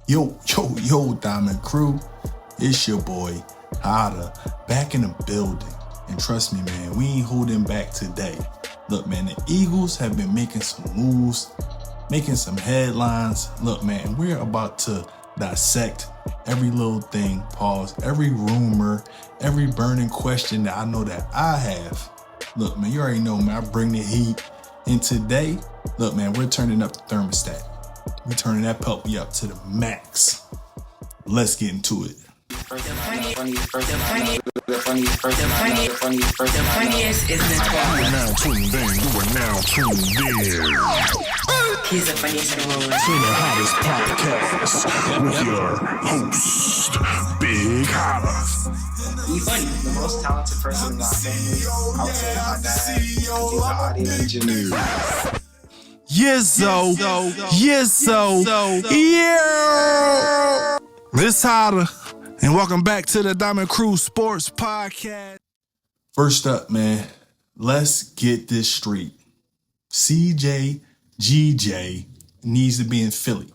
Yo, Diamond Crew. It's your boy, Hotta, back in the building. And trust me, man, we ain't holding back today. Look, man, the Eagles have been making some moves, making some headlines. Look, man, we're about to dissect every little thing, every rumor, every burning question that I know that I have. Look, man, you already know, man, I bring the heat. And today, look, man, we're turning up the thermostat. We're turning that puppy up to the max. Let's get into it. The funniest is this one. You are now tuned in. He's the funniest in the world. To the hottest podcast with your host, Big Hotta. He's the most talented person in my family. I would say my dad. He's an audio engineer. Yeah. This Hotta, and welcome back to the Diamond Crew Sports Podcast. First up, man, let's get this straight. CJGJ needs to be in Philly.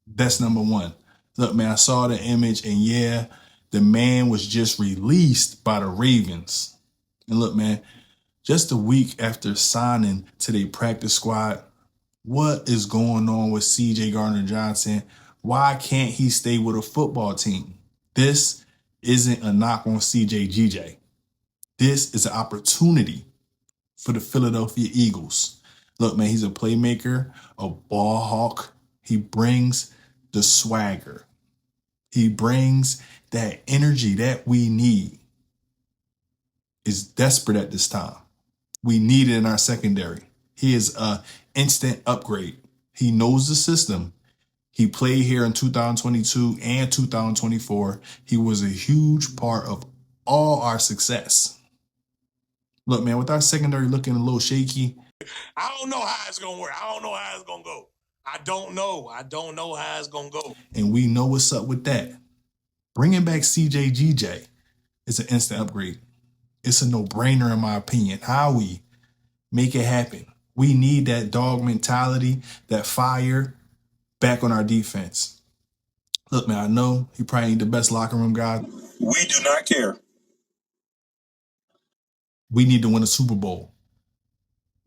That's number one. Look, man, I saw the image, and yeah, the man was just released by the Ravens. And look, man, just a week after signing to their practice squad, what is going on with CJ Gardner-Johnson? Why can't he stay with a football team? This isn't a knock on CJGJ. This is an opportunity for the Philadelphia Eagles. Look, man, he's a playmaker, a ball hawk. He brings the swagger. He brings that energy that we need. Is desperate at this time. We need it in our secondary. He is an instant upgrade. He knows the system. He played here in 2022 and 2024. He was a huge part of all our success. Look, man, with our secondary looking a little shaky. I don't know how it's going to work. I don't know how it's going to go. I don't know how it's going to go. And we know what's up with that. Bringing back CJGJ is an instant upgrade. It's a no-brainer in my opinion. Howie, make it happen. We need that dog mentality, that fire back on our defense. Look, man, I know he probably ain't the best locker room guy. We do not care. We need to win a Super Bowl.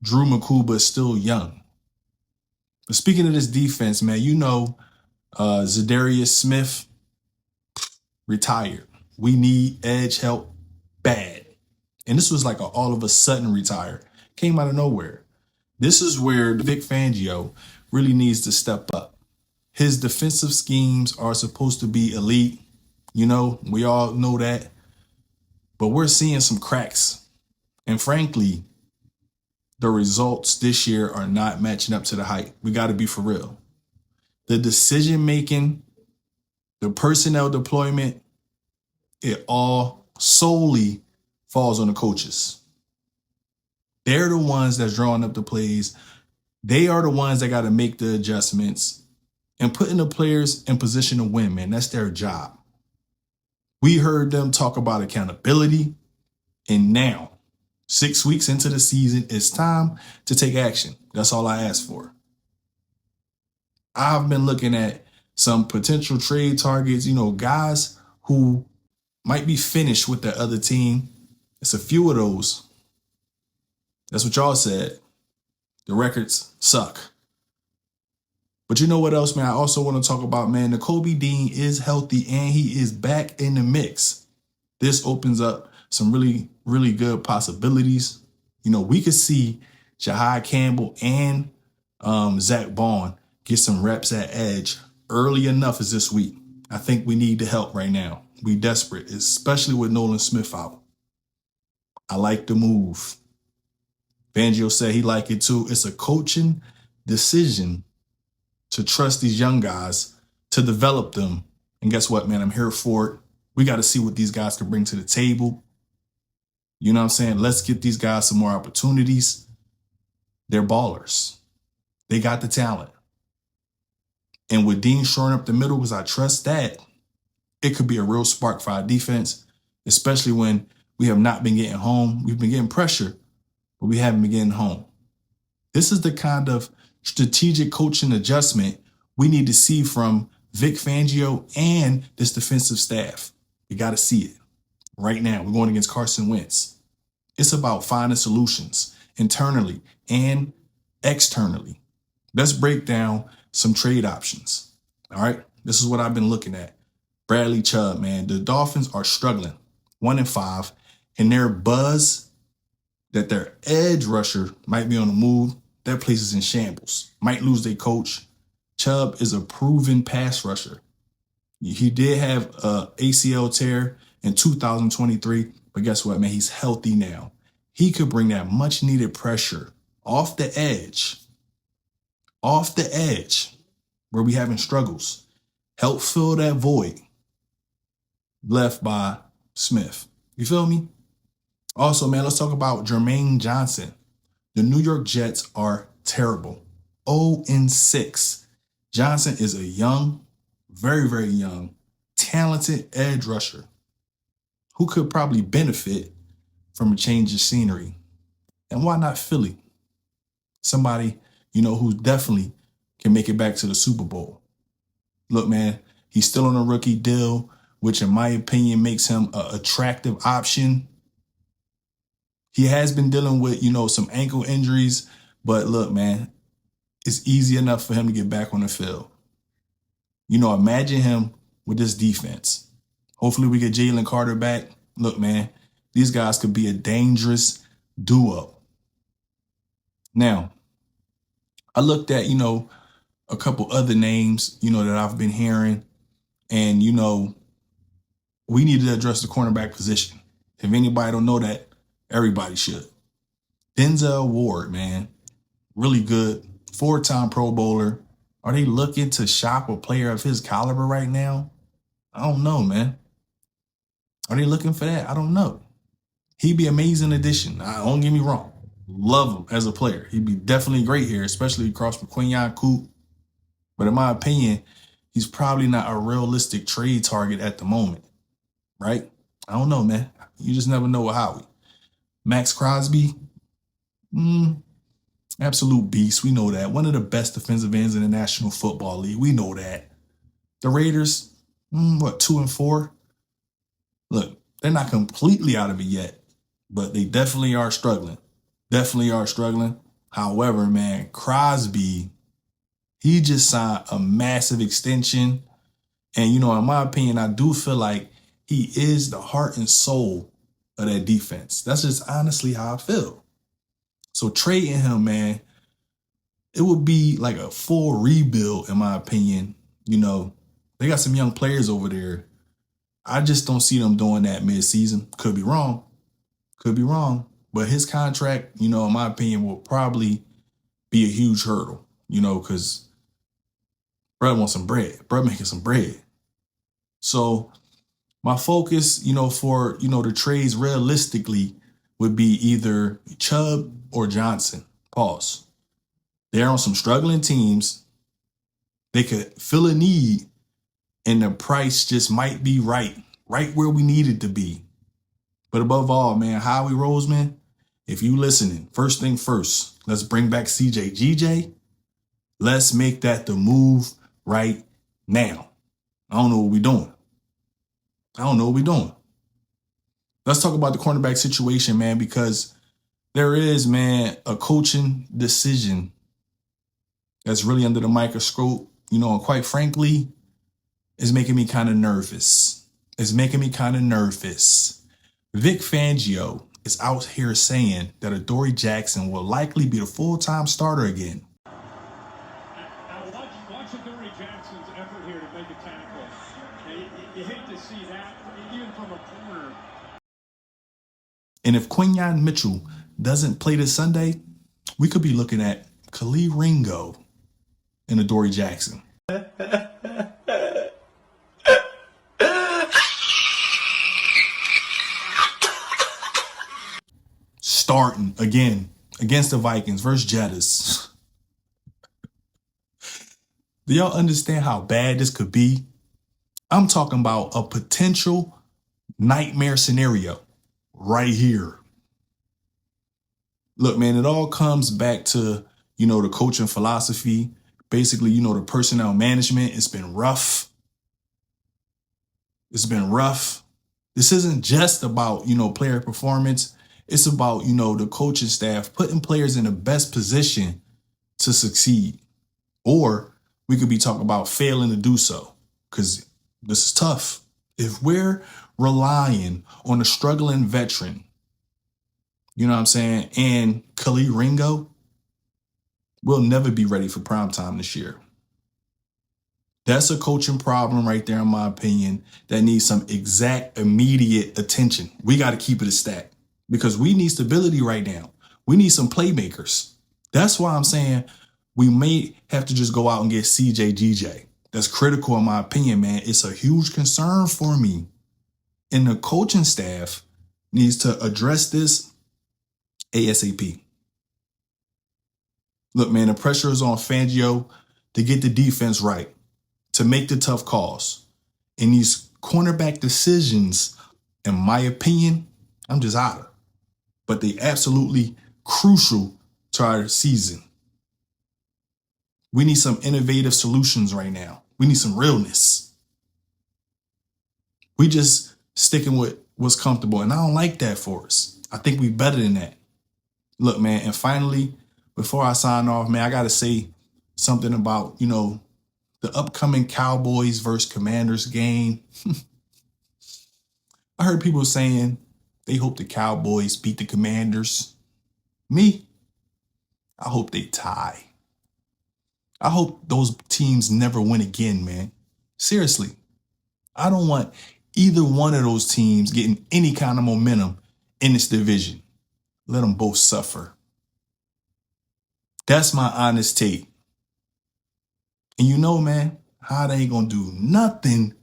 Drew McCuba is still young. But speaking of this defense, man, you know Za'Darius Smith retired. We need edge help bad. And this was like an all of a sudden retire. Came out of nowhere. This is where Vic Fangio really needs to step up. His defensive schemes are supposed to be elite. You know, we all know that. But we're seeing some cracks. And frankly, the results this year are not matching up to the hype. We got to be for real. The decision making, the personnel deployment, it all solely falls on the coaches. They're the ones that's drawing up the plays. They are the ones that got to make the adjustments and putting the players in position to win, man. That's their job. We heard them talk about accountability. And now, 6 weeks into the season, it's time to take action. That's all I ask for. I've been looking at some potential trade targets, you know, guys who might be finished with the other team. It's a few of those. That's what y'all said. The records suck. But you know what else, man? I also want to talk about, man, Nakobe Dean is healthy and he is back in the mix. This opens up some really, really good possibilities. You know, we could see Jahai Campbell and Zach Bond get some reps at edge early enough as this week. I think we need the help right now. We desperate, especially with Nolan Smith out. I like the move. Fangio said he liked it too. It's a coaching decision to trust these young guys, to develop them. And guess what, man? I'm here for it. We got to see what these guys can bring to the table. You know what I'm saying? Let's get these guys some more opportunities. They're ballers. They got the talent. And with Dean shoring up the middle, because I trust that, it could be a real spark for our defense, especially when we have not been getting home. We've been getting pressure, but we haven't been getting home. This is the kind of strategic coaching adjustment we need to see from Vic Fangio and this defensive staff. You got to see it right now. We're going against Carson Wentz. It's about finding solutions internally and externally. Let's break down some trade options. All right. This is what I've been looking at. Bradley Chubb, man. The Dolphins are struggling 1-5, and their buzz that their edge rusher might be on the move. That place is in shambles. Might lose their coach. Chubb is a proven pass rusher. He did have a ACL tear in 2023, but guess what, man? He's healthy now. He could bring that much needed pressure off the edge where we having struggles. Help fill that void left by Smith. You feel me? Also, man, let's talk about Jermaine Johnson. The New York Jets are terrible. 0-6. Johnson is a young, very, very young, talented edge rusher who could probably benefit from a change of scenery. And why not Philly? Somebody, who definitely can make it back to the Super Bowl. Look, man, he's still on a rookie deal, which in my opinion makes him an attractive option. He has been dealing with, some ankle injuries, but look, man, it's easy enough for him to get back on the field. Imagine him with this defense. Hopefully we get Jalen Carter back. Look, man, these guys could be a dangerous duo. Now, I looked at, a couple other names, that I've been hearing, and, we need to address the cornerback position. If anybody don't know that, everybody should. Denzel Ward, man, really good. 4-time Pro Bowler. Are they looking to shop a player of his caliber right now? I don't know, man. Are they looking for that? I don't know. He'd be an amazing addition. Don't get me wrong. Love him as a player. He'd be definitely great here, especially across from Quinyon Coop. But in my opinion, he's probably not a realistic trade target at the moment, right? I don't know, man. You just never know with Howie. Max Crosby, absolute beast. We know that. One of the best defensive ends in the National Football League. We know that. The Raiders, 2-4? Look, they're not completely out of it yet, but they definitely are struggling. However, man, Crosby, he just signed a massive extension. And, in my opinion, I do feel like he is the heart and soul of that defense. That's just honestly how I feel. So trading him, man, it would be like a full rebuild, in my opinion. They got some young players over there. I just don't see them doing that mid-season. Could be wrong. But his contract, in my opinion, will probably be a huge hurdle, because Brad wants some bread. Brad making some bread. So my focus, for, the trades realistically would be either Chubb or Johnson. Pause. They're on some struggling teams. They could fill a need, and the price just might be right where we need it to be. But above all, man, Howie Roseman, if you listening, first thing first, let's bring back CJGJ. Let's make that the move right now. I don't know what we're doing. Let's talk about the cornerback situation, man, because there is, man, a coaching decision that's really under the microscope, and quite frankly, is making me kind of nervous. Vic Fangio is out here saying that Adoree Jackson will likely be the full-time starter again. Watch Za'Darius Jackson's effort here to make a tackle. You hate to see that, even from a corner. And if Quinyon Mitchell doesn't play this Sunday, we could be looking at Khalil Ringo and Adoree Jackson. Starting again against the Vikings versus Jettas. Do y'all understand how bad this could be? I'm talking about a potential nightmare scenario right here. Look, man, it all comes back to, the coaching philosophy. Basically, the personnel management, it's been rough. It's been rough. This isn't just about, player performance. It's about, the coaching staff putting players in the best position to succeed. Or we could be talking about failing to do so, because this is tough. If we're relying on a struggling veteran, you know what I'm saying, and Khalid Ringo, we'll never be ready for primetime this year. That's a coaching problem right there, in my opinion, that needs some exact, immediate attention. We got to keep it a stack because we need stability right now. We need some playmakers. That's why I'm saying we may have to just go out and get CJGJ. That's critical in my opinion, man. It's a huge concern for me. And the coaching staff needs to address this ASAP. Look, man, the pressure is on Fangio to get the defense right, to make the tough calls. And these cornerback decisions, in my opinion, I'm just out of. But they absolutely crucial to our season. We need some innovative solutions right now. We need some realness. We just sticking with what's comfortable. And I don't like that for us. I think we better than that. Look, man, and finally, before I sign off, man, I got to say something about, the upcoming Cowboys versus Commanders game. I heard people saying they hope the Cowboys beat the Commanders. Me, I hope they tie. I hope those teams never win again, man. Seriously. I don't want either one of those teams getting any kind of momentum in this division. Let them both suffer. That's my honest take. And man, Hotta ain't gonna do nothing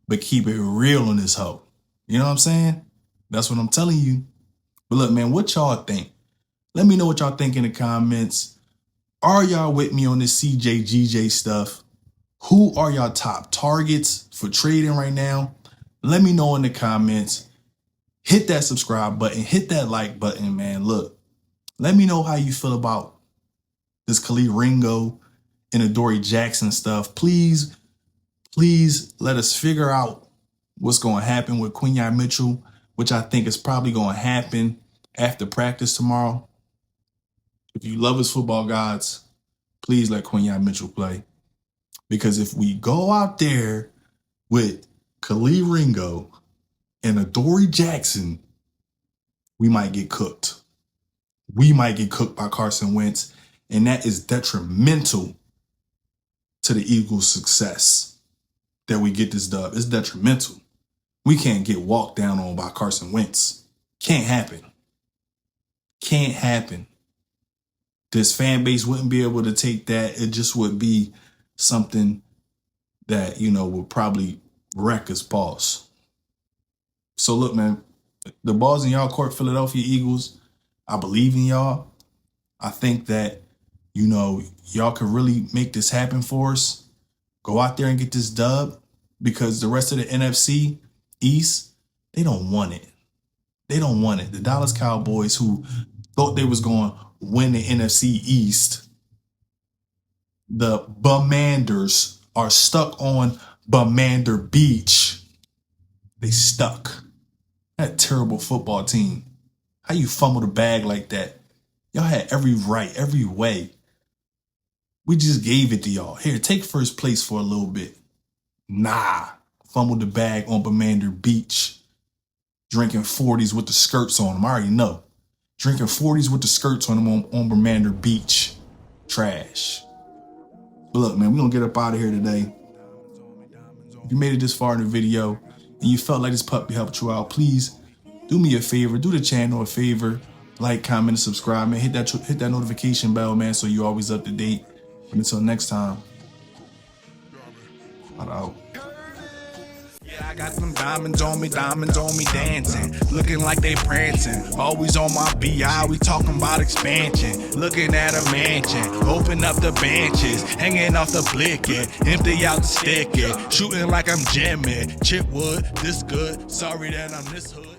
but keep it real on this hoe. You know what I'm saying? That's what I'm telling you. But look, man, what y'all think? Let me know what y'all think in the comments. Are y'all with me on this CJGJ stuff? Who are y'all top targets for trading right now? Let me know in the comments. Hit that subscribe button. Hit that like button, man. Look, let me know how you feel about this Khalid Ringo and Adoree Jackson stuff. Please let us figure out what's going to happen with Quinyon Mitchell, which I think is probably going to happen after practice tomorrow. If you love his football gods, please let Quinyon Mitchell play. Because if we go out there with Khalid Ringo and Adoree Jackson, we might get cooked. We might get cooked by Carson Wentz, and that is detrimental to the Eagles' success that we get this dub. It's detrimental. We can't get walked down on by Carson Wentz. Can't happen. Can't happen. This fan base wouldn't be able to take that. It just would be something that, would probably wreck us, boss. So look, man, the ball's in y'all court, Philadelphia Eagles. I believe in y'all. I think that, y'all can really make this happen for us. Go out there and get this dub, because the rest of the NFC East, they don't want it. They don't want it. The Dallas Cowboys, who thought they was going to win the NFC East, the Bamanders are stuck on Bamander Beach. They stuck. That terrible football team. How you fumble the bag like that? Y'all had every right, every way. We just gave it to y'all. Here, take first place for a little bit. Nah. Fumbled the bag on Bamander Beach. Drinking 40s with the skirts on them. I already know. Drinking 40s with the skirts on them on Bamander Beach. Trash. But look, man, we're going to get up out of here today. If you made it this far in the video and you felt like this puppy helped you out, please do me a favor. Do the channel a favor. Like, comment, and subscribe, man. Hit that notification bell, man, so you're always up to date. But until next time, I'm out. Yeah, I got some diamonds on me dancing, looking like they prancing. Always on my BI, we talking about expansion. Looking at a mansion, open up the benches, hanging off the blicket, empty out the stick it, shooting like I'm Jimmy. Chipwood, this good, sorry that I'm this hood.